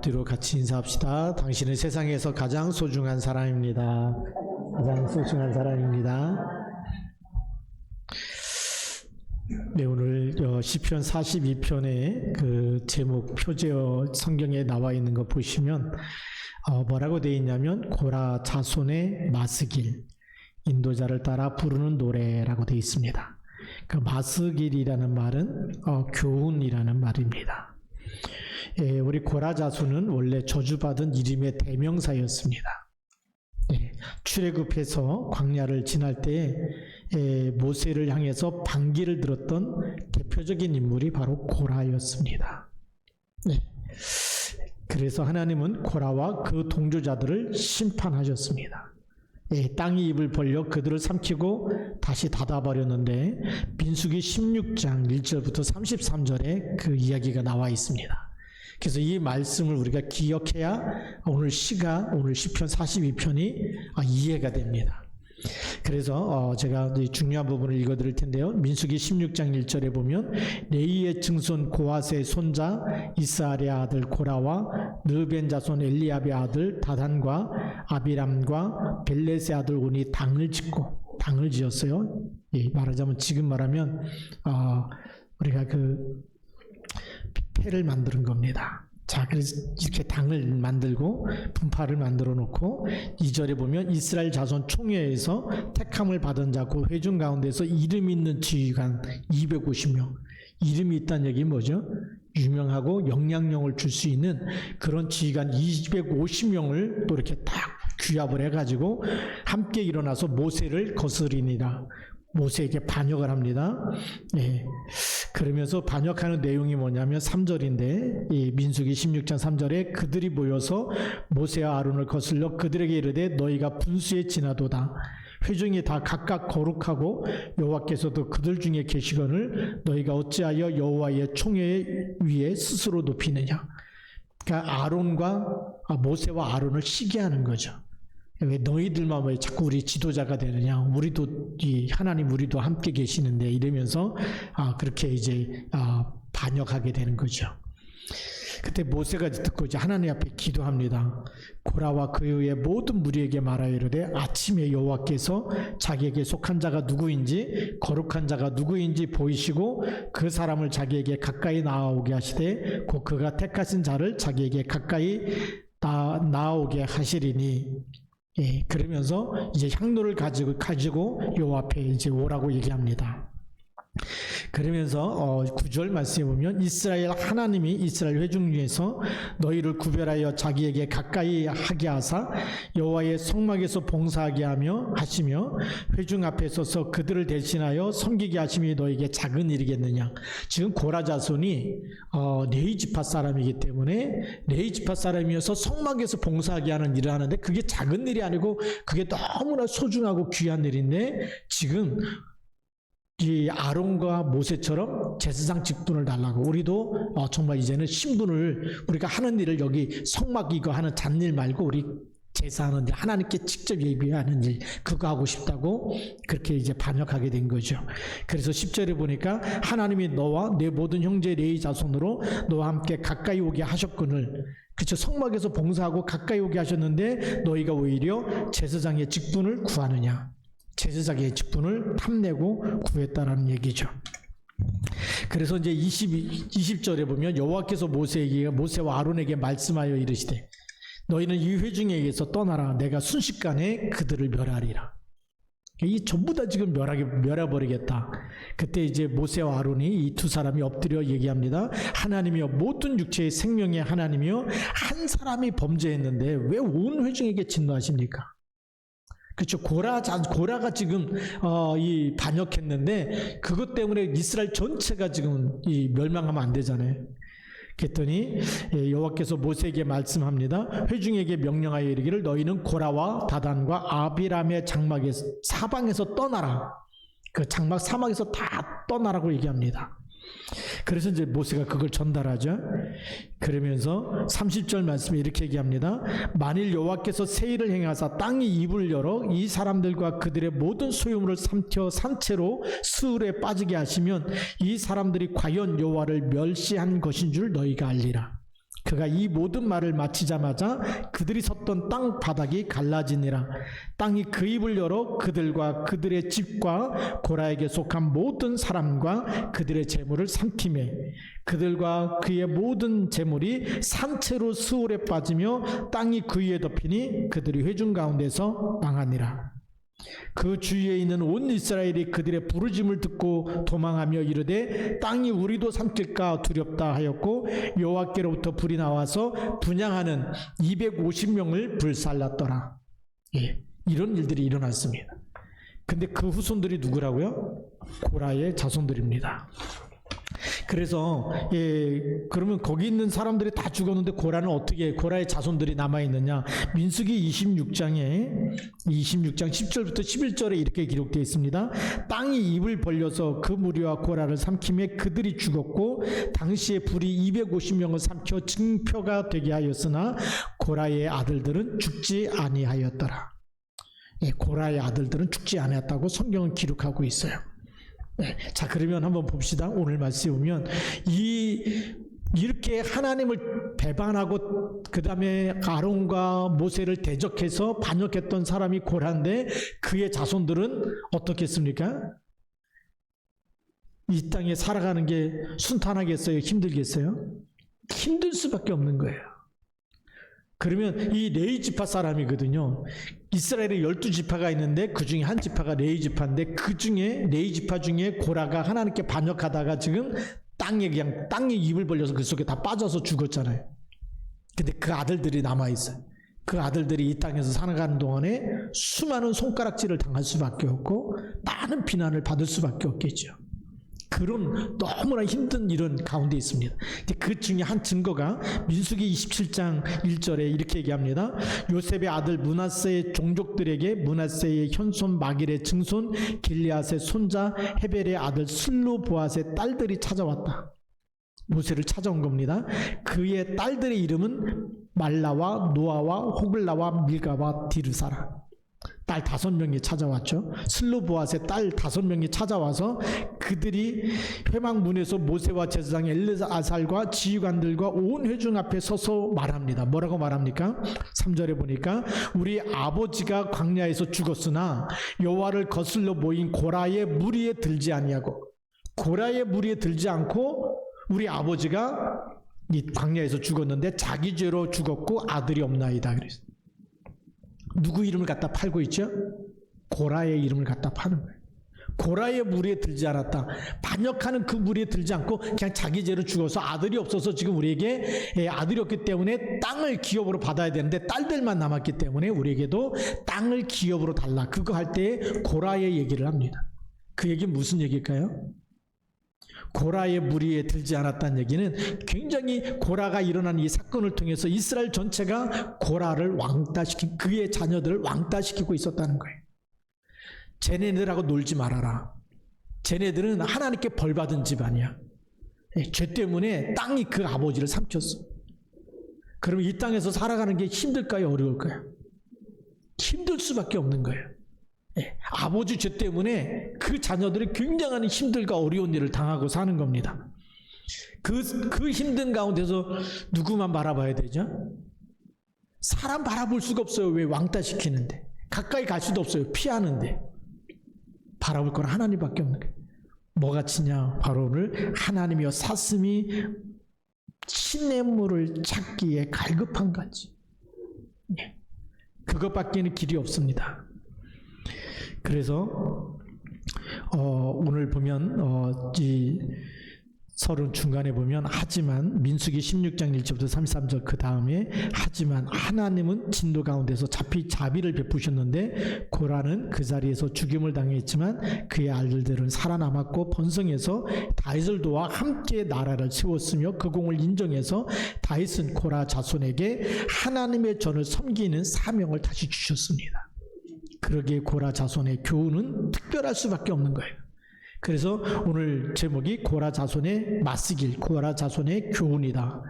앞뒤로 같이 인사합시다. 당신은 세상에서 가장 소중한 사람입니다. 가장 소중한 사람입니다. 네, 오늘 시편 42편의 그 제목 표제어 성경에 나와 있는 거 보시면 뭐라고 되어 있냐면 고라 자손의 마스길, 인도자를 따라 부르는 노래라고 되어 있습니다. 그 마스길이라는 말은 교훈이라는 말입니다. 예, 우리 고라 자손은 원래 저주받은 이름의 대명사였습니다. 예, 출애굽해서 광야를 지날 때 모세를 향해서 반기를 들었던 대표적인 인물이 바로 고라였습니다. 네. 그래서 하나님은 고라와 그 동조자들을 심판하셨습니다. 예, 땅이 입을 벌려 그들을 삼키고 다시 닫아버렸는데 민수기 16장 1절부터 33절에 그 이야기가 나와 있습니다. 그래서 이 말씀을 우리가 기억해야 오늘 시편 42편이 이해가 됩니다. 그래서 제가 중요한 부분을 읽어드릴 텐데요. 민수기 16장 1절에 보면 레이의 증손 고핫의 손자 이스라엘의 아들 고라와 르벤 자손 엘리압의 아들 다단과 아비람과 벨렛의 아들 온이 당을 지었어요. 예, 말하자면 지금 말하면 우리가 그 패를 만드는 겁니다. 자, 그래서 이렇게 당을 만들고 분파를 만들어 놓고 2절에 보면 이스라엘 자손 총회에서 택함을 받은 자 그 회중 가운데서 이름 있는 지휘관 250명. 이름이 있다는 얘기 뭐죠? 유명하고 영향력을 줄 수 있는 그런 지휘관 250명을 또 이렇게 딱 규합을 해가지고 함께 일어나서 모세를 거스리니라. 모세에게 반역을 합니다. 예. 그러면서 반역하는 내용이 뭐냐면 3절인데 이 민수기 16장 3절에 그들이 모여서 모세와 아론을 거슬러 그들에게 이르되 너희가 분수에 지나도다. 회중이 다 각각 거룩하고 여호와께서도 그들 중에 계시거늘 너희가 어찌하여 여호와의 총회 위에 스스로 높이느냐. 그러니까 모세와 아론을 시기하는 거죠. 왜 너희들만 왜 자꾸 우리 지도자가 되느냐? 우리도 하나님 우리도 함께 계시는데 이러면서 그렇게 이제 반역하게 되는 거죠. 그때 모세가 듣고 이제 하나님 앞에 기도합니다. 고라와 그의 모든 무리에게 말하여 이르되 아침에 여호와께서 자기에게 속한 자가 누구인지 거룩한 자가 누구인지 보이시고 그 사람을 자기에게 가까이 나아오게 하시되 곧 그가 택하신 자를 자기에게 가까이 나아오게 하시리니. 예, 그러면서 이제 향로를 가지고 여호와 앞에 이제 오라고 얘기합니다. 그러면서 9절 말씀에 보면 이스라엘 하나님이 이스라엘 회중 중에서 너희를 구별하여 자기에게 가까이 하게 하사 여호와의 성막에서 봉사하게 하시며 회중 앞에 서서 그들을 대신하여 섬기게 하심이 너희에게 작은 일이겠느냐. 지금 고라 자손이 레위 지파 사람이기 때문에 레위 지파 사람이어서 성막에서 봉사하게 하는 일을 하는데 그게 작은 일이 아니고 그게 너무나 소중하고 귀한 일인데 지금 이 아론과 모세처럼 제사장 직분을 달라고 우리도 정말 이제는 신분을 우리가 하는 일을 여기 성막 이거 하는 잡일 말고 우리 제사하는 일 하나님께 직접 예비하는 일 그거 하고 싶다고 그렇게 이제 반역하게 된 거죠. 그래서 10절에 보니까 하나님이 너와 내 모든 형제 레위 자손으로 너와 함께 가까이 오게 하셨거늘. 그렇죠. 성막에서 봉사하고 가까이 오게 하셨는데 너희가 오히려 제사장의 직분을 구하느냐. 제사장의 직분을 탐내고 구했다라는 얘기죠. 그래서 이제 20절에 보면 여호와께서 모세와 아론에게 말씀하여 이르시되 너희는 이 회중에 의해서 떠나라. 내가 순식간에 그들을 멸하리라. 이 전부 다 지금 멸해버리겠다. 그때 이제 모세와 아론이 이 두 사람이 엎드려 얘기합니다. 하나님이여 모든 육체의 생명의 하나님이여 한 사람이 범죄했는데 왜 온 회중에게 진노하십니까? 그렇죠. 고라가 지금 이 반역했는데 그것 때문에 이스라엘 전체가 지금 이 멸망하면 안 되잖아요. 그랬더니 여호와께서 모세에게 말씀합니다. 회중에게 명령하여 이르기를 너희는 고라와 다단과 아비람의 사방에서 떠나라. 그 장막 사막에서 다 떠나라고 얘기합니다. 그래서 이제 모세가 그걸 전달하죠. 그러면서 30절 말씀에 이렇게 얘기합니다. 만일 여호와께서 세일을 행하사 땅이 입을 열어 이 사람들과 그들의 모든 소유물을 삼켜 산채로 스울에 빠지게 하시면 이 사람들이 과연 여호와를 멸시한 것인 줄 너희가 알리라. 그가 이 모든 말을 마치자마자 그들이 섰던 땅 바닥이 갈라지니라. 땅이 그 입을 열어 그들과 그들의 집과 고라에게 속한 모든 사람과 그들의 재물을 삼키매 그들과 그의 모든 재물이 산채로 스올에 빠지며 땅이 그 위에 덮이니 그들이 회중 가운데서 망하니라. 그 주위에 있는 온 이스라엘이 그들의 부르짐을 듣고 도망하며 이르되 땅이 우리도 삼킬까 두렵다 하였고 여호와께로부터 불이 나와서 분향하는 250명을 불살랐더라. 예, 이런 일들이 일어났습니다. 근데 그 후손들이 누구라고요? 고라의 자손들입니다. 그래서 그러면 거기 있는 사람들이 다 죽었는데 고라의 자손들이 남아있느냐? 민수기 26장 10절부터 11절에 이렇게 기록되어 있습니다. 땅이 입을 벌려서 그 무리와 고라를 삼키매 그들이 죽었고 당시에 불이 250명을 삼켜 증표가 되게 하였으나 고라의 아들들은 죽지 아니하였더라. 고라의 아들들은 죽지 않았다고 성경은 기록하고 있어요. 자, 그러면 한번 봅시다. 오늘 말씀에 보면 이렇게 하나님을 배반하고 그 다음에 아론과 모세를 대적해서 반역했던 사람이 고라인데 그의 자손들은 어떻겠습니까? 이 땅에 살아가는 게 순탄하겠어요? 힘들겠어요? 힘들 수밖에 없는 거예요. 그러면 이 레위 지파 사람이거든요. 이스라엘에 12지파가 있는데 그 중에 한 지파가 레위 지파인데 그 중에 레위 지파 중에 고라가 하나님께 반역하다가 지금 땅에 입을 벌려서 그 속에 다 빠져서 죽었잖아요. 근데 그 아들들이 남아있어요. 그 아들들이 이 땅에서 살아가는 동안에 수많은 손가락질을 당할 수밖에 없고 많은 비난을 받을 수밖에 없겠죠. 그런 너무나 힘든 일은 가운데 있습니다. 그 중에 한 증거가 민수기 27장 1절에 이렇게 얘기합니다. 요셉의 아들 므낫세의 종족들에게 므낫세의 현손 마길의 증손 길리앗의 손자 헤벨의 아들 슬로보앗의 딸들이 찾아왔다. 모세를 찾아온 겁니다. 그의 딸들의 이름은 말라와 노아와 호글라와 밀가와 디르사라. 딸 5명이 찾아왔죠. 슬로보앗의 딸 5명이 찾아와서 그들이 회막문에서 모세와 제사장 엘르아살과 지휘관들과 온 회중 앞에 서서 말합니다. 뭐라고 말합니까? 3절에 보니까 우리 아버지가 광야에서 죽었으나 여호와를 거슬러 모인 고라의 무리에 들지 아니하고 고라의 무리에 들지 않고 우리 아버지가 이 광야에서 죽었는데 자기 죄로 죽었고 아들이 없나이다 그랬어요. 누구 이름을 갖다 팔고 있죠? 고라의 이름을 갖다 파는 거예요. 고라의 무리에 들지 않았다. 반역하는 그 무리에 들지 않고 그냥 자기 죄로 죽어서 아들이 없어서 지금 우리에게 아들이 없기 때문에 땅을 기업으로 받아야 되는데 딸들만 남았기 때문에 우리에게도 땅을 기업으로 달라. 그거 할 때 고라의 얘기를 합니다. 그 얘기는 무슨 얘기일까요? 고라의 무리에 들지 않았다는 얘기는 굉장히 고라가 일어난 이 사건을 통해서 이스라엘 전체가 고라를 왕따시킨 그의 자녀들을 왕따시키고 있었다는 거예요. 쟤네들하고 놀지 말아라. 쟤네들은 하나님께 벌받은 집안이야. 죄 때문에 땅이 그 아버지를 삼켰어. 그럼 이 땅에서 살아가는 게 힘들까요? 어려울까요? 힘들 수밖에 없는 거예요. 아버지 죄 때문에 그 자녀들이 굉장한 힘들과 어려운 일을 당하고 사는 겁니다. 그 힘든 가운데서 누구만 바라봐야 되죠? 사람 바라볼 수가 없어요. 왜? 왕따시키는데. 가까이 갈 수도 없어요. 피하는데. 바라볼 건 하나님밖에 없는 거예요. 뭐 같으냐? 바로 오늘 하나님이여 사슴이 시냇물을 찾기에 갈급한 같이. 그것밖에는 길이 없습니다. 그래서 오늘 보면 이 서론 중간에 보면 하지만 민수기 16장 1절부터 33절 그 다음에 하지만 하나님은 진노 가운데서 자비를 베푸셨는데 고라는 그 자리에서 죽임을 당했지만 그의 아들들은 살아남았고 번성해서 다윗을 도와 함께 나라를 세웠으며 그 공을 인정해서 다윗은 고라 자손에게 하나님의 전을 섬기는 사명을 다시 주셨습니다. 그러기에 고라 자손의 교훈은 특별할 수밖에 없는 거예요. 그래서 오늘 제목이 고라 자손의 맞쓰길, 고라 자손의 교훈이다.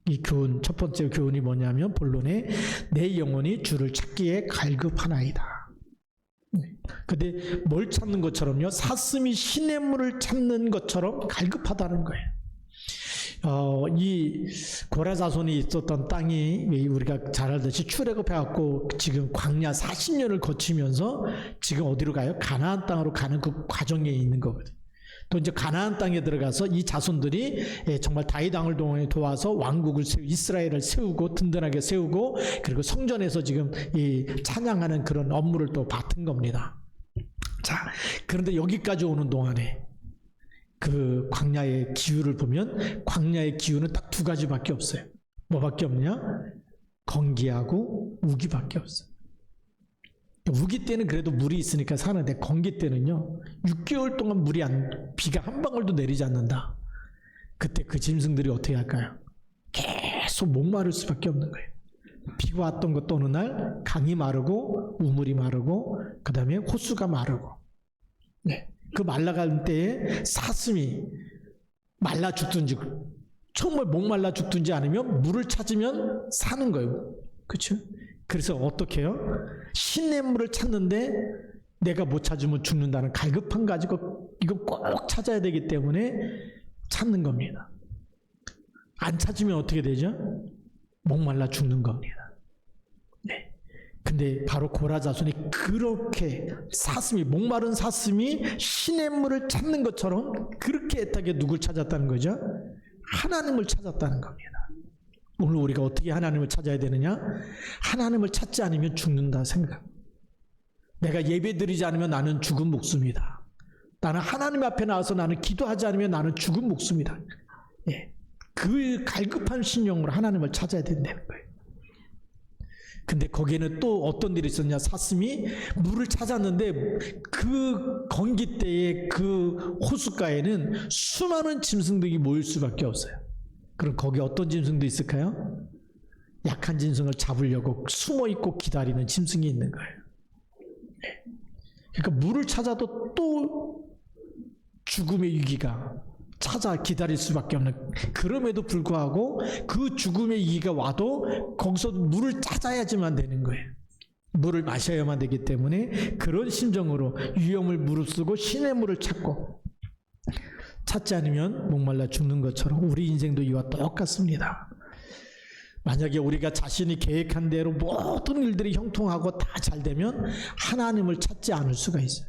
이 교훈, 첫 번째 교훈이 뭐냐면 본론에 내 영혼이 주를 찾기에 갈급하나이다. 근데 뭘 찾는 것처럼요? 사슴이 시냇물을 찾는 것처럼 갈급하다는 거예요. 이 고라 자손이 있었던 땅이 우리가 잘 알듯이 출애굽해갖고 지금 광야 40년을 거치면서 지금 어디로 가요? 가나안 땅으로 가는 그 과정에 있는 거거든요. 또 이제 가나안 땅에 들어가서 이 자손들이 정말 다윗 왕을 도와서 왕국을 이스라엘을 세우고 든든하게 세우고 그리고 성전에서 지금 이 찬양하는 그런 업무를 또 맡은 겁니다. 자, 그런데 여기까지 오는 동안에 그 광야의 기후를 보면 광야의 기후는 딱 두 가지밖에 없어요. 뭐밖에 없냐? 건기하고 우기밖에 없어요. 우기 때는 그래도 물이 있으니까 사는데 건기 때는요 6개월 동안 비가 한 방울도 내리지 않는다. 그때 그 짐승들이 어떻게 할까요? 계속 목마를 수밖에 없는 거예요. 비가 왔던 것도 어느 날 강이 마르고 우물이 마르고 그 다음에 호수가 마르고 네. 그 말라갈 때에 사슴이 말라 죽든지 정말 목말라 죽든지 아니면 물을 찾으면 사는 거예요. 그렇죠? 그래서 어떻게 해요? 시냇물을 찾는데 내가 못 찾으면 죽는다는 갈급함 가지고 이거 꼭 찾아야 되기 때문에 찾는 겁니다. 안 찾으면 어떻게 되죠? 목말라 죽는 겁니다. 네. 근데 바로 고라 자손이 그렇게 목마른 사슴이 시냇물을 찾는 것처럼 그렇게 애타게 누굴 찾았다는 거죠? 하나님을 찾았다는 겁니다. 오늘 우리가 어떻게 하나님을 찾아야 되느냐? 하나님을 찾지 않으면 죽는다 생각합니다. 내가 예배드리지 않으면 나는 죽은 목숨이다. 나는 하나님 앞에 나와서 나는 기도하지 않으면 나는 죽은 목숨이다. 예. 그 갈급한 신령으로 하나님을 찾아야 된다는 거예요. 근데 거기에는 또 어떤 일이 있었냐? 사슴이 물을 찾았는데 그 건기 때의 그 호숫가에는 수많은 짐승들이 모일 수밖에 없어요. 그럼 거기 어떤 짐승도 있을까요? 약한 짐승을 잡으려고 숨어있고 기다리는 짐승이 있는 거예요. 그러니까 물을 찾아도 또 죽음의 위기가 찾아 기다릴 수밖에 없는, 그럼에도 불구하고 그 죽음의 위기가 와도 거기서 물을 찾아야지만 되는 거예요. 물을 마셔야만 되기 때문에 그런 심정으로 위험을 무릅쓰고 신의 물을 찾지 않으면 목말라 죽는 것처럼 우리 인생도 이와 똑같습니다. 만약에 우리가 자신이 계획한 대로 모든 일들이 형통하고 다 잘 되면 하나님을 찾지 않을 수가 있어요.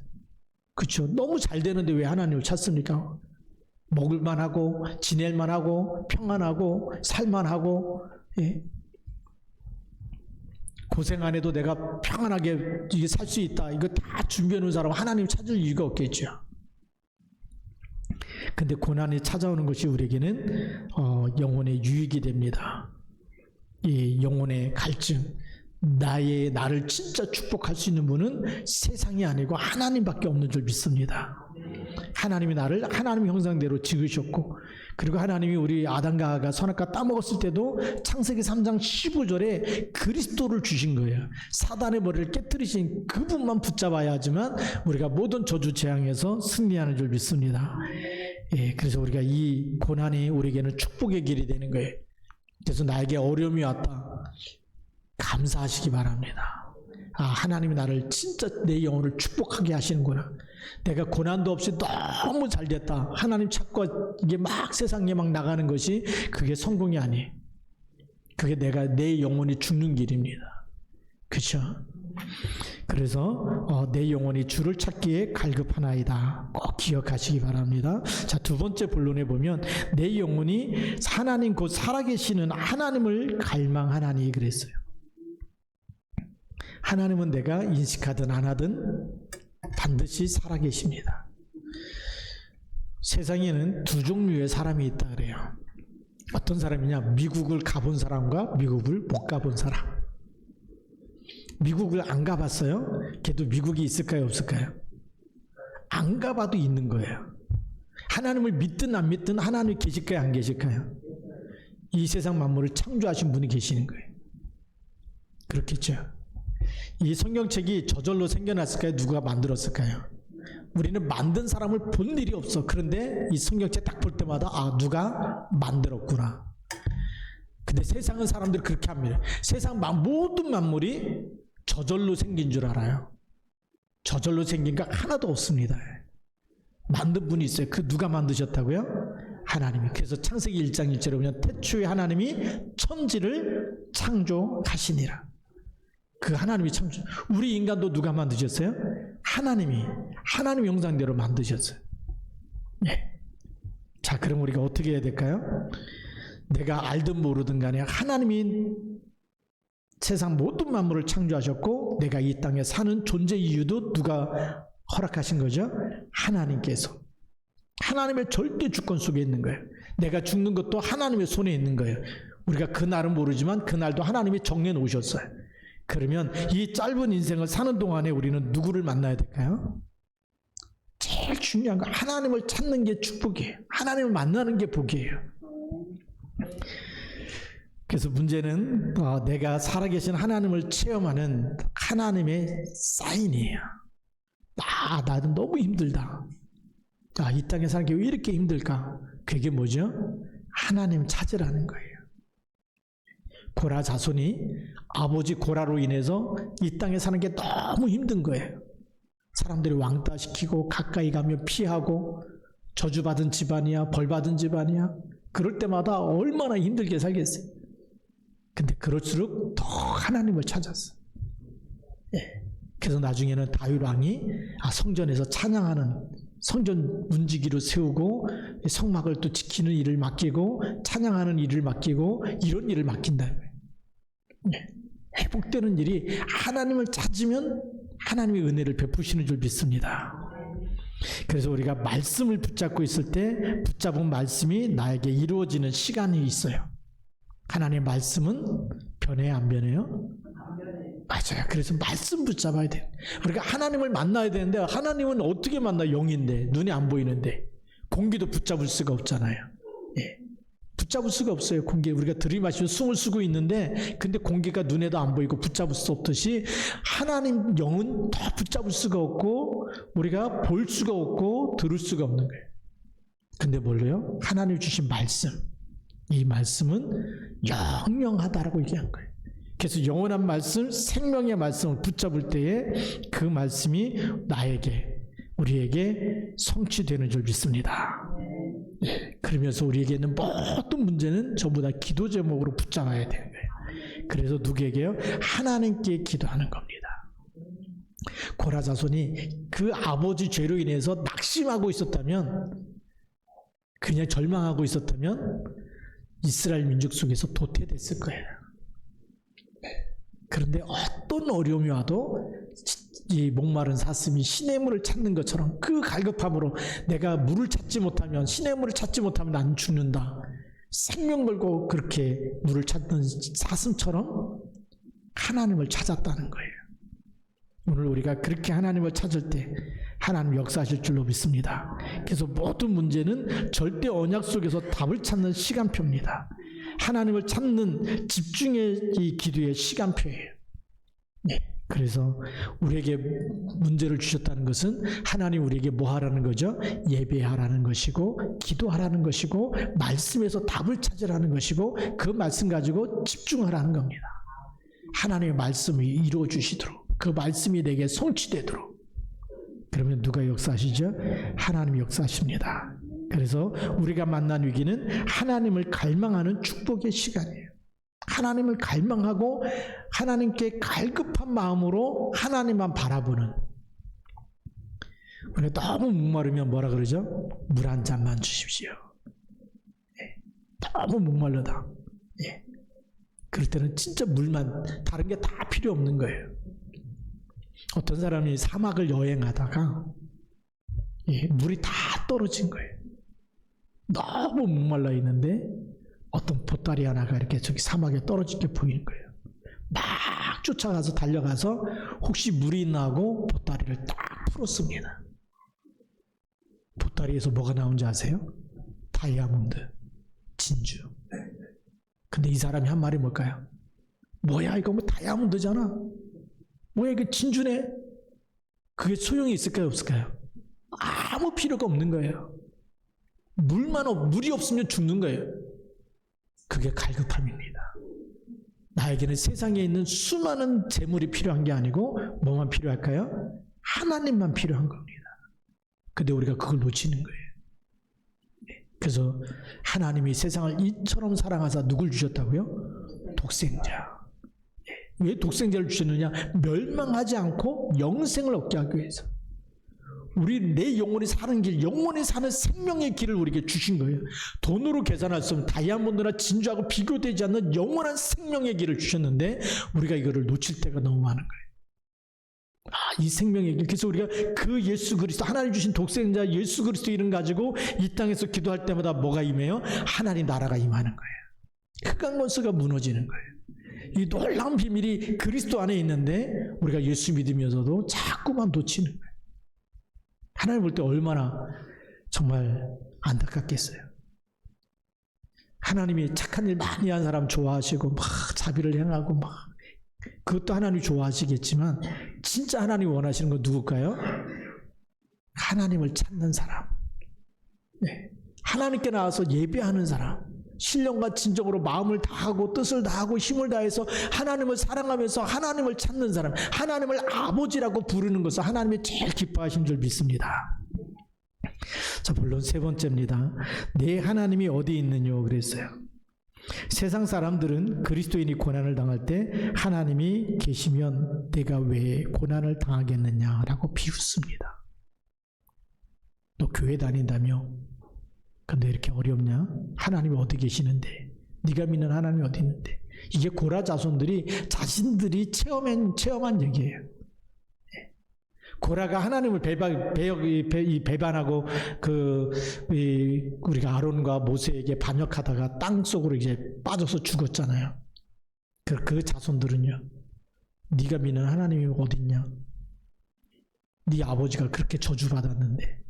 그렇죠? 너무 잘 되는데 왜 하나님을 찾습니까? 먹을만 하고 지낼만 하고 평안하고 살만 하고, 예? 고생 안 해도 내가 평안하게 살 수 있다, 이거 다 준비해 놓은 사람은 하나님 찾을 이유가 없겠죠. 근데 고난이 찾아오는 것이 우리에게는 영혼의 유익이 됩니다. 이 영혼의 갈증, 나를 진짜 축복할 수 있는 분은 세상이 아니고 하나님밖에 없는 줄 믿습니다. 하나님이 나를 하나님 형상대로 지으셨고, 그리고 하나님이 우리 아담과 하와가 선악과 따먹었을 때도 창세기 3장 15절에 그리스도를 주신 거예요. 사단의 머리를 깨뜨리신 그분만 붙잡아야 하지만 우리가 모든 저주 재앙에서 승리하는 줄 믿습니다. 예, 그래서 우리가 이 고난이 우리에게는 축복의 길이 되는 거예요. 그래서 나에게 어려움이 왔다, 감사하시기 바랍니다. 아, 하나님이 나를 진짜 내 영혼을 축복하게 하시는구나. 내가 고난도 없이 너무 잘 됐다, 하나님 찾고 이게 막 세상에 막 나가는 것이 그게 성공이 아니에요. 그게 내 영혼이 죽는 길입니다. 그렇죠? 그래서 내 영혼이 주를 찾기에 갈급하나이다, 꼭 기억하시기 바랍니다. 자, 두 번째 본론에 보면 내 영혼이 하나님 곧 살아계시는 하나님을 갈망하나니 그랬어요. 하나님은 내가 인식하든 안 하든 반드시 살아계십니다. 세상에는 두 종류의 사람이 있다 그래요. 어떤 사람이냐? 미국을 가본 사람과 미국을 못 가본 사람. 미국을 안 가봤어요? 걔도 미국이 있을까요, 없을까요? 안 가봐도 있는 거예요. 하나님을 믿든 안 믿든 하나님이 계실까요, 안 계실까요? 이 세상 만물을 창조하신 분이 계시는 거예요. 그렇겠죠? 이 성경책이 저절로 생겨났을까요? 누가 만들었을까요? 우리는 만든 사람을 본 일이 없어. 그런데 이 성경책 딱 볼 때마다 아, 누가 만들었구나. 근데 세상은 사람들이 그렇게 합니다. 세상 모든 만물이 저절로 생긴 줄 알아요. 저절로 생긴 거 하나도 없습니다. 만든 분이 있어요. 그 누가 만드셨다고요? 하나님이. 그래서 창세기 1장 1절에 보면 태초에 하나님이 천지를 창조하시니라. 그 하나님이 창조. 우리 인간도 누가 만드셨어요? 하나님이. 하나님 형상대로 만드셨어요. 네. 자, 그럼 우리가 어떻게 해야 될까요? 내가 알든 모르든 간에 하나님이 세상 모든 만물을 창조하셨고 내가 이 땅에 사는 존재 이유도 누가 허락하신 거죠? 하나님께서. 하나님의 절대 주권 속에 있는 거예요. 내가 죽는 것도 하나님의 손에 있는 거예요. 우리가 그날은 모르지만 그날도 하나님이 정해 놓으셨어요. 그러면 이 짧은 인생을 사는 동안에 우리는 누구를 만나야 될까요? 제일 중요한 거 하나님을 찾는 게 축복이에요. 하나님을 만나는 게 복이에요. 그래서 문제는 내가 살아계신 하나님을 체험하는 하나님의 사인이에요. 나는 너무 힘들다. 이 땅에 사는 게 왜 이렇게 힘들까? 그게 뭐죠? 하나님 찾으라는 거예요. 고라 자손이 아버지 고라로 인해서 이 땅에 사는 게 너무 힘든 거예요. 사람들이 왕따시키고 가까이 가면 피하고 저주받은 집안이야, 벌받은 집안이야. 그럴 때마다 얼마나 힘들게 살겠어요. 근데 그럴수록 더 하나님을 찾았어요. 예. 그래서 나중에는 다윗 왕이 성전에서 찬양하는 성전 문지기로 세우고 성막을 또 지키는 일을 맡기고 찬양하는 일을 맡기고 이런 일을 맡긴다는 거예요. 예. 회복되는 일이 하나님을 찾으면 하나님의 은혜를 베푸시는 줄 믿습니다. 그래서 우리가 말씀을 붙잡고 있을 때 붙잡은 말씀이 나에게 이루어지는 시간이 있어요. 하나님의 말씀은 변해요, 안 변해요? 맞아요. 그래서 말씀 붙잡아야 돼요. 우리가 하나님을 만나야 되는데 하나님은 어떻게 만나? 영인데 눈이 안 보이는데 공기도 붙잡을 수가 없잖아요. 예. 붙잡을 수가 없어요. 공기. 우리가 들이마시면 숨을 쉬고 있는데 근데 공기가 눈에도 안 보이고 붙잡을 수 없듯이 하나님 영은 다 붙잡을 수가 없고 우리가 볼 수가 없고 들을 수가 없는 거예요. 근데 뭘로요? 하나님 주신 말씀. 이 말씀은 영영하다라고 얘기한 거예요. 그래서 영원한 말씀, 생명의 말씀을 붙잡을 때에 그 말씀이 나에게, 우리에게 성취되는 줄 믿습니다. 네, 그러면서 우리에게는 모든 문제는 전부 다 기도 제목으로 붙잡아야 되는 거예요. 그래서 누구에게요? 하나님께 기도하는 겁니다. 고라 자손이 그 아버지 죄로 인해서 낙심하고 있었다면, 그냥 절망하고 있었다면 이스라엘 민족 속에서 도태됐을 거예요. 그런데 어떤 어려움이 와도 이 목마른 사슴이 시냇물을 찾는 것처럼 그 갈급함으로 내가 물을 찾지 못하면, 시냇물을 찾지 못하면 난 죽는다. 생명 걸고 그렇게 물을 찾는 사슴처럼 하나님을 찾았다는 거예요. 오늘 우리가 그렇게 하나님을 찾을 때 하나님 역사하실 줄로 믿습니다. 그래서 모든 문제는 절대 언약 속에서 답을 찾는 시간표입니다. 하나님을 찾는 집중의 이 기도의 시간표예요. 네. 그래서 우리에게 문제를 주셨다는 것은 하나님 우리에게 뭐 하라는 거죠? 예배하라는 것이고 기도하라는 것이고 말씀에서 답을 찾으라는 것이고 그 말씀 가지고 집중하라는 겁니다. 하나님의 말씀이 이루어 주시도록, 그 말씀이 내게 성취되도록. 그러면 누가 역사하시죠? 하나님이 역사하십니다. 그래서 우리가 만난 위기는 하나님을 갈망하는 축복의 시간이에요. 하나님을 갈망하고 하나님께 갈급한 마음으로 하나님만 바라보는. 우리가 너무 목마르면 뭐라 그러죠? 물 한 잔만 주십시오. 네. 너무 목말르다. 네. 그럴 때는 진짜 물만, 다른 게 다 필요 없는 거예요. 어떤 사람이 사막을 여행하다가 물이 다 떨어진 거예요. 너무 목말라 있는데 어떤 보따리 하나가 이렇게 저기 사막에 떨어진 게 보이는 거예요. 막 쫓아가서 달려가서 혹시 물이 있나 하고 보따리를 딱 풀었습니다. 보따리에서 뭐가 나온지 아세요? 다이아몬드, 진주. 근데 이 사람이 한 말이 뭘까요? 뭐야, 이거 뭐 다이아몬드잖아. 뭐야, 이게 진주네. 그게 소용이 있을까요, 없을까요? 아무 필요가 없는 거예요. 물이 없으면 죽는 거예요. 그게 갈급함입니다. 나에게는 세상에 있는 수많은 재물이 필요한 게 아니고 뭐만 필요할까요? 하나님만 필요한 겁니다. 근데 우리가 그걸 놓치는 거예요. 그래서 하나님이 세상을 이처럼 사랑하사 누굴 주셨다고요? 독생자. 왜 독생자를 주셨느냐? 멸망하지 않고 영생을 얻게 하기 위해서. 우리 내 영혼이 사는 길, 영혼이 사는 생명의 길을 우리에게 주신 거예요. 돈으로 계산할 수 없는 다이아몬드나 진주하고 비교되지 않는 영원한 생명의 길을 주셨는데 우리가 이거를 놓칠 때가 너무 많은 거예요. 이 생명의 길. 그래서 우리가 그 예수 그리스도, 하나님 주신 독생자 예수 그리스도 이름 가지고 이 땅에서 기도할 때마다 뭐가 임해요? 하나님 나라가 임하는 거예요. 흑암권세가 무너지는 거예요. 이 놀라운 비밀이 그리스도 안에 있는데 우리가 예수 믿으면서도 자꾸만 놓치는 거예요. 하나님 볼 때 얼마나 정말 안타깝겠어요. 하나님이 착한 일 많이 한 사람 좋아하시고 막 자비를 행하고 막 그것도 하나님이 좋아하시겠지만 진짜 하나님이 원하시는 건 누굴까요? 하나님을 찾는 사람. 네. 하나님께 나와서 예배하는 사람. 신령과 진정으로 마음을 다하고 뜻을 다하고 힘을 다해서 하나님을 사랑하면서 하나님을 찾는 사람, 하나님을 아버지라고 부르는 것을 하나님이 제일 기뻐하신 줄 믿습니다. 자, 물론 세 번째입니다. 내 하나님이 어디 있느뇨 그랬어요. 세상 사람들은 그리스도인이 고난을 당할 때 하나님이 계시면 내가 왜 고난을 당하겠느냐라고 비웃습니다. 너 교회 다닌다며? 근데 이렇게 어렵냐? 하나님이 어디 계시는데? 네가 믿는 하나님이 어디 있는데? 이게 고라 자손들이 자신들이 체험한 얘기예요. 고라가 하나님을 배반하고 우리가 아론과 모세에게 반역하다가 땅 속으로 이제 빠져서 죽었잖아요. 그 자손들은요. 네가 믿는 하나님이 어디 있냐? 네 아버지가 그렇게 저주받았는데,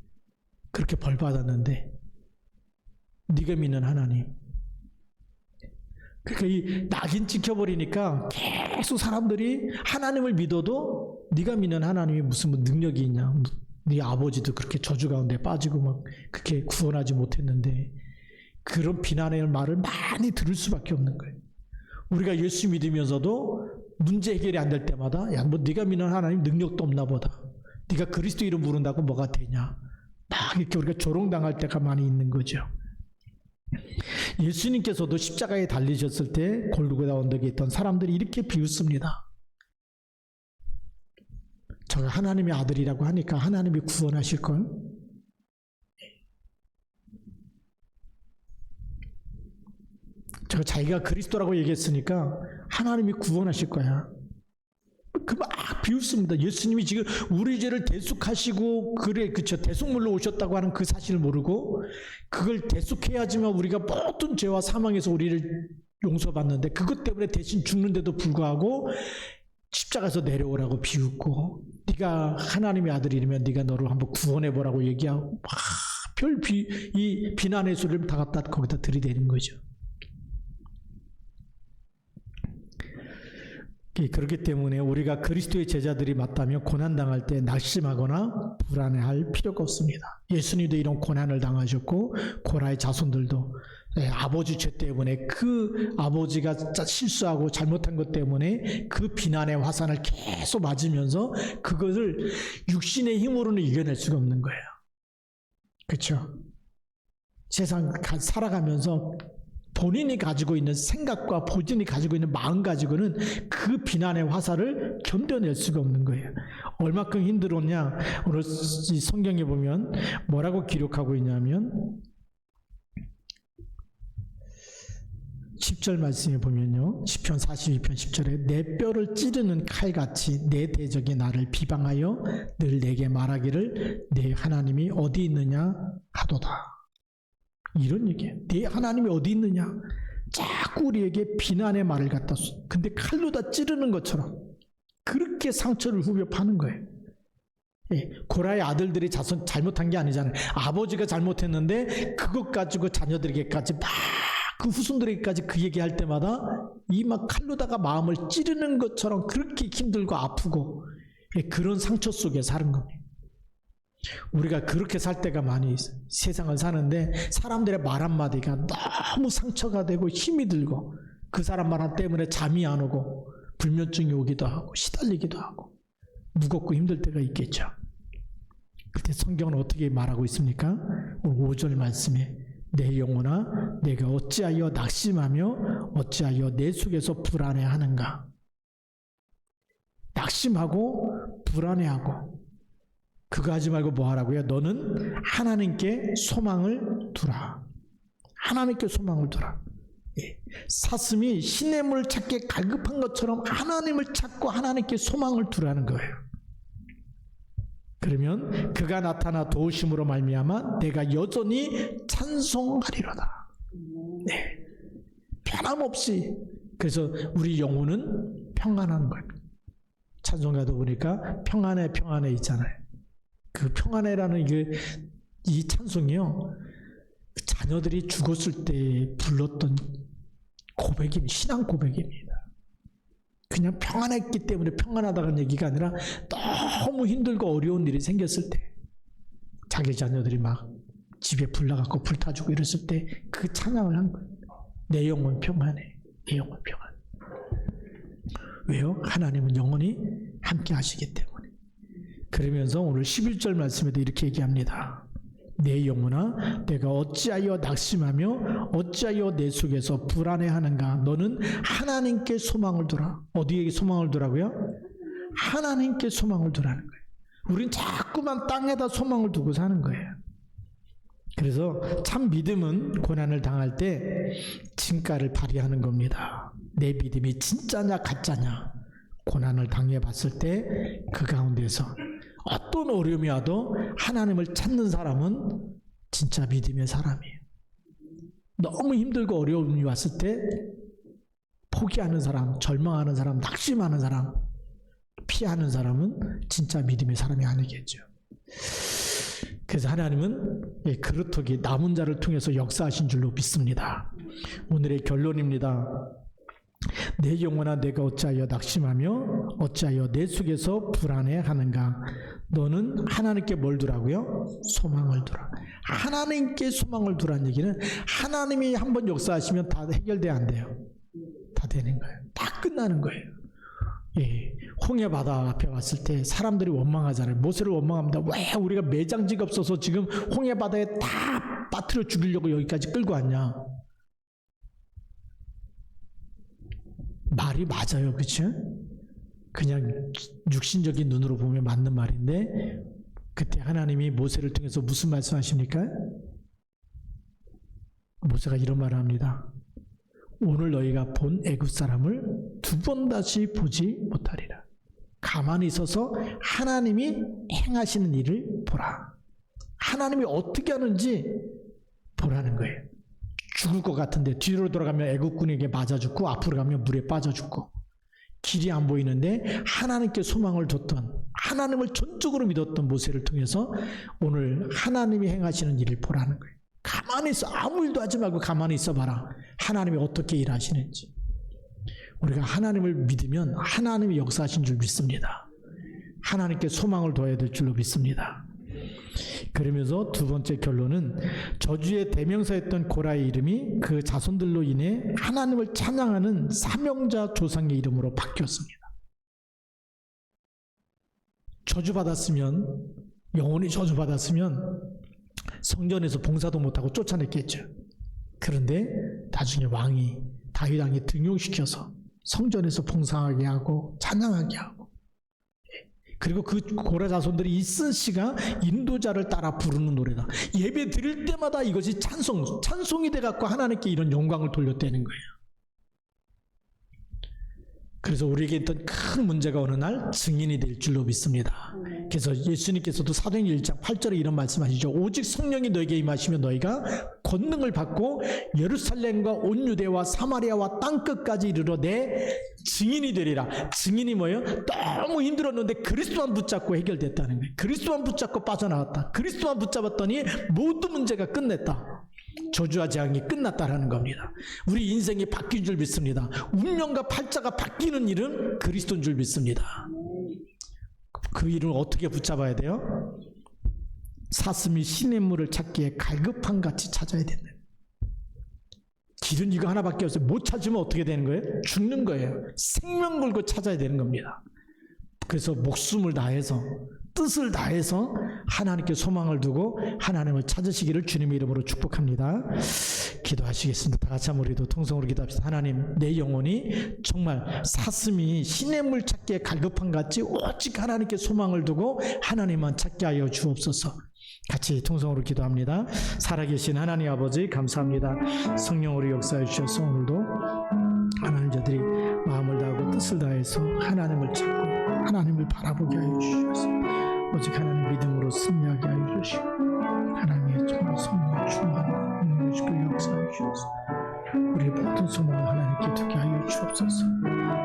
그렇게 벌받았는데 네가 믿는 하나님. 그러니까 이 낙인 찍혀버리니까 계속 사람들이 하나님을 믿어도 네가 믿는 하나님이 무슨 능력이 있냐. 네 아버지도 그렇게 저주 가운데 빠지고 막 그렇게 구원하지 못했는데, 그런 비난의 말을 많이 들을 수밖에 없는 거예요. 우리가 예수 믿으면서도 문제 해결이 안 될 때마다 야, 뭐 네가 믿는 하나님 능력도 없나 보다. 네가 그리스도 이름 부른다고 뭐가 되냐. 막 이렇게 우리가 조롱당할 때가 많이 있는 거죠. 예수님께서도 십자가에 달리셨을 때 골고다 언덕에 있던 사람들이 이렇게 비웃습니다. 저가 하나님의 아들이라고 하니까 하나님이 구원하실걸? 저가 자기가 그리스도라고 얘기했으니까 하나님이 구원하실 거야. 그 막 비웃습니다. 예수님이 지금 우리 죄를 대속하시고 그쵸 대속물로 오셨다고 하는 그 사실을 모르고 그걸 대속해야지만 우리가 모든 죄와 사망에서 우리를 용서받는데 그것 때문에 대신 죽는데도 불구하고 십자가에서 내려오라고 비웃고 네가 하나님의 아들이라면 네가 너를 한번 구원해보라고 얘기하고 막 이 비난의 소리를 다 갖다 거기다 들이대는 거죠. 그렇기 때문에 우리가 그리스도의 제자들이 맞다면 고난당할 때 낙심하거나 불안해할 필요가 없습니다. 예수님도 이런 고난을 당하셨고 고라의 자손들도 아버지 죄 때문에 그 아버지가 실수하고 잘못한 것 때문에 그 비난의 화산을 계속 맞으면서 그것을 육신의 힘으로는 이겨낼 수가 없는 거예요. 그렇죠? 세상 살아가면서 본인이 가지고 있는 생각과 본인이 가지고 있는 마음 가지고는 그 비난의 화살을 견뎌낼 수가 없는 거예요. 얼마큼 힘들었냐? 오늘 이 성경에 보면 뭐라고 기록하고 있냐면 10절 말씀에 보면요. 시편 42편 10절에 내 뼈를 찌르는 칼같이 내 대적이 나를 비방하여 늘 내게 말하기를 내 하나님이 어디 있느냐 하도다. 이런 얘기예요. 네 하나님이 어디 있느냐? 자꾸 우리에게 비난의 말을 갖다 써. 근데 칼로 다 찌르는 것처럼 그렇게 상처를 후벼 파는 거예요. 예, 고라의 아들들이 잘못한 게 아니잖아요. 아버지가 잘못했는데 그것 가지고 자녀들에게까지 막 그 후손들에게까지 그 얘기할 때마다 이 막 칼로다가 마음을 찌르는 것처럼 그렇게 힘들고 아프고 예, 그런 상처 속에 사는 겁니다. 우리가 그렇게 살 때가 많이 있어요. 세상을 사는데 사람들의 말 한마디가 너무 상처가 되고 힘이 들고 그 사람 말 때문에 잠이 안 오고 불면증이 오기도 하고 시달리기도 하고 무겁고 힘들 때가 있겠죠. 그때 성경은 어떻게 말하고 있습니까? 5절 말씀에 내 영혼아 내가 어찌하여 낙심하며 어찌하여 내 속에서 불안해하는가. 낙심하고 불안해하고 그거 하지 말고 뭐 하라고요? 너는 하나님께 소망을 두라. 하나님께 소망을 두라. 사슴이 시냇물을 찾기에 갈급한 것처럼 하나님을 찾고 하나님께 소망을 두라는 거예요. 그러면 그가 나타나 도우심으로 말미암아 내가 여전히 찬송하리로다. 네. 변함없이. 그래서 우리 영혼은 평안한 거예요. 찬송가도 보니까 평안해 있잖아요. 그 평안해라는 이 찬송이요, 자녀들이 죽었을 때 불렀던 고백입니다. 신앙 고백입니다. 그냥 평안했기 때문에 평안하다는 얘기가 아니라 너무 힘들고 어려운 일이 생겼을 때 자기 자녀들이 막 집에 불 나가고 불타주고 이랬을 때 그 찬양을 한 거예요. 내 영혼 평안해. 내 영혼 평안. 왜요? 하나님은 영원히 함께 하시기 때문에. 그러면서 오늘 11절 말씀에도 이렇게 얘기합니다. 내 영혼아 내가 어찌하여 낙심하며 어찌하여 내 속에서 불안해하는가. 너는 하나님께 소망을 두라. 어디에 소망을 두라고요? 하나님께 소망을 두라는 거예요. 우린 자꾸만 땅에다 소망을 두고 사는 거예요. 그래서 참 믿음은 고난을 당할 때 진가를 발휘하는 겁니다. 내 믿음이 진짜냐 가짜냐. 고난을 당해봤을 때 그 가운데서 어떤 어려움이 와도 하나님을 찾는 사람은 진짜 믿음의 사람이에요. 너무 힘들고 어려움이 왔을 때 포기하는 사람, 절망하는 사람, 낙심하는 사람, 피하는 사람은 진짜 믿음의 사람이 아니겠죠. 그래서 하나님은 그렇게 남은 자를 통해서 역사하신 줄로 믿습니다. 오늘의 결론입니다. 내 영혼아 내가 어찌하여 낙심하며 어찌하여 내 속에서 불안해하는가. 너는 하나님께 뭘 두라고요? 소망을 두라. 하나님께 소망을 두라는 얘기는 하나님이 한번 역사하시면 다 해결돼 안 돼요? 다 되는 거예요. 다 끝나는 거예요. 예, 홍해 바다 앞에 왔을 때 사람들이 원망하잖아요. 모세를 원망합니다. 왜 우리가 매장지가 없어서 지금 홍해 바다에 다 빠뜨려 죽이려고 여기까지 끌고 왔냐? 말이 맞아요. 그렇죠? 그냥 육신적인 눈으로 보면 맞는 말인데 그때 하나님이 모세를 통해서 무슨 말씀하십니까? 모세가 이런 말을 합니다. 오늘 너희가 본 애굽 사람을 두 번 다시 보지 못하리라. 가만히 있어서 하나님이 행하시는 일을 보라. 하나님이 어떻게 하는지 보라는 거예요. 죽을 것 같은데 뒤로 돌아가면 애국군에게 맞아 죽고 앞으로 가면 물에 빠져 죽고 길이 안 보이는데 하나님께 소망을 뒀던, 하나님을 전적으로 믿었던 모세를 통해서 오늘 하나님이 행하시는 일을 보라는 거예요. 가만히 있어. 아무 일도 하지 말고 가만히 있어 봐라. 하나님이 어떻게 일하시는지. 우리가 하나님을 믿으면 하나님이 역사하신 줄 믿습니다. 하나님께 소망을 둬야 될 줄로 믿습니다. 그러면서 두 번째 결론은 저주의 대명사였던 고라의 이름이 그 자손들로 인해 하나님을 찬양하는 사명자 조상의 이름으로 바뀌었습니다. 저주받았으면, 영혼이 저주받았으면 성전에서 봉사도 못하고 쫓아냈겠죠. 그런데 나중에 왕이, 다윗 왕이 등용시켜서 성전에서 봉사하게 하고 찬양하게 하고, 그리고 그 고라 자손들이 이스시가 인도자를 따라 부르는 노래다. 예배 드릴 때마다 이것이 찬송이 돼갖고 하나님께 이런 영광을 돌렸다는 거예요. 그래서 우리에게 있던 큰 문제가 어느 날 증인이 될 줄로 믿습니다. 그래서 예수님께서도 사도행전 1장 8절에 이런 말씀하시죠. 오직 성령이 너에게 임하시면 너희가 권능을 받고 예루살렘과 온 유대와 사마리아와 땅끝까지 이르러 내 증인이 되리라. 증인이 뭐예요? 너무 힘들었는데 그리스도만 붙잡고 해결됐다는 거예요. 그리스도만 붙잡고 빠져나갔다. 그리스도만 붙잡았더니 모든 문제가 끝냈다. 저주와 재앙이 끝났다라는 겁니다. 우리 인생이 바뀐 줄 믿습니다. 운명과 팔자가 바뀌는 일은 그리스도인 줄 믿습니다. 그 일을 어떻게 붙잡아야 돼요? 사슴이 시냇물을 찾기에 갈급한 같이 찾아야 된다. 길은 이거 하나밖에 없어요. 못 찾으면 어떻게 되는 거예요? 죽는 거예요. 생명 걸고 찾아야 되는 겁니다. 그래서 목숨을 다해서 뜻을 다해서 하나님께 소망을 두고 하나님을 찾으시기를 주님의 이름으로 축복합니다. 기도하시겠습니다. 다 같이 한번 우리도 통성으로 기도합시다. 하나님, 내 영혼이 정말 사슴이 시냇물 찾기에 갈급한 같이 오직 하나님께 소망을 두고 하나님만 찾게 하여 주옵소서. 같이 통성으로 기도합니다. 살아계신 하나님 아버지 감사합니다. 성령으로 역사해 주셔서 오늘도 하나님 저들이 마음을 다하고 뜻을 다해서 하나님을 찾고 하나님을 바라보게 하여 주셔서 오직 하나님 믿음으로 승리하게 하여 주시고 하나님의 정말 성령 충만한 능력을 주시고 역사해 주셔서 우리의 모든 소망을 하나님께 두게 하여 주옵소서.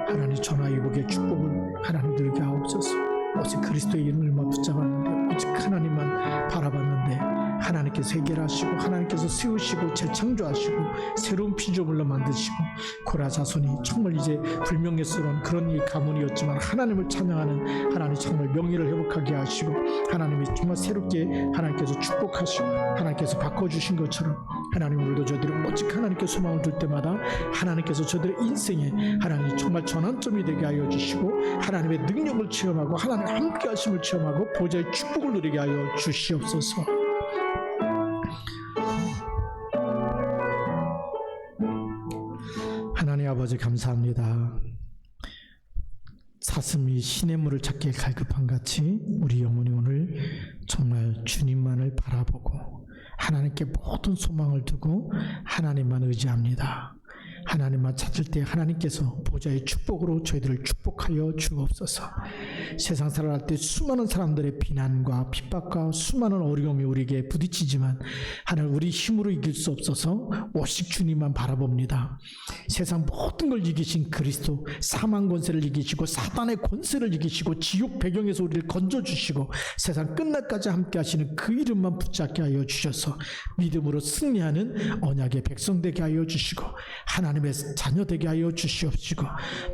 하나님 전화위복의 축복을 하나님 들게 하옵소서. 오직 그리스도의 이름을만 붙잡았는데 오직 하나님만 바라봤는데 하나님께서 해결하시고 하나님께서 세우시고 재창조하시고 새로운 피조물로 만드시고 고라 자손이 정말 이제 불명예스러운 그런 이 가문이었지만 하나님을 찬양하는 하나님 정말 명예를 회복하게 하시고 하나님이 정말 새롭게 하나님께서 축복하시고 하나님께서 바꿔주신 것처럼 하나님 오늘도 저희들이 오직 하나님께 소망을 둘 때마다 하나님께서 저희들의 인생에 하나님 정말 전환점이 되게 하여 주시고 하나님의 능력을 체험하고 하나님의 함께 하심을 체험하고 보좌의 축복을 누리게 하여 주시옵소서. 하나님 아버지 감사합니다. 사슴이 시냇물을 찾기에 갈급한 같이 우리 영혼이 오늘 정말 주님만을 바라보고 하나님께 모든 소망을 두고 하나님만 의지합니다. 하나님만 찾을 때 하나님께서 보좌의 축복으로 저희들을 축복하여 주옵소서. 세상 살아갈 때 수많은 사람들의 비난과 핍박과 수많은 어려움이 우리에게 부딪히지만 하나님 우리 힘으로 이길 수 없어서 오직 주님만 바라봅니다. 세상 모든 걸 이기신 그리스도, 사망 권세를 이기시고 사단의 권세를 이기시고 지옥 배경에서 우리를 건져주시고 세상 끝날까지 함께 하시는 그 이름만 붙잡게 하여 주셔서 믿음으로 승리하는 언약의 백성 되게 하여 주시고 하나님의 자녀 되게 하여 주시옵시고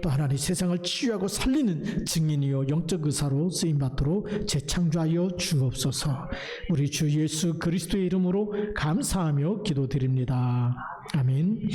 또 하나님 세상을 치유하고 살리는 증인이요 영적 의사로 쓰임받도록 재창조하여 주옵소서. 우리 주 예수 그리스도의 이름으로 감사하며 기도드립니다. 아멘.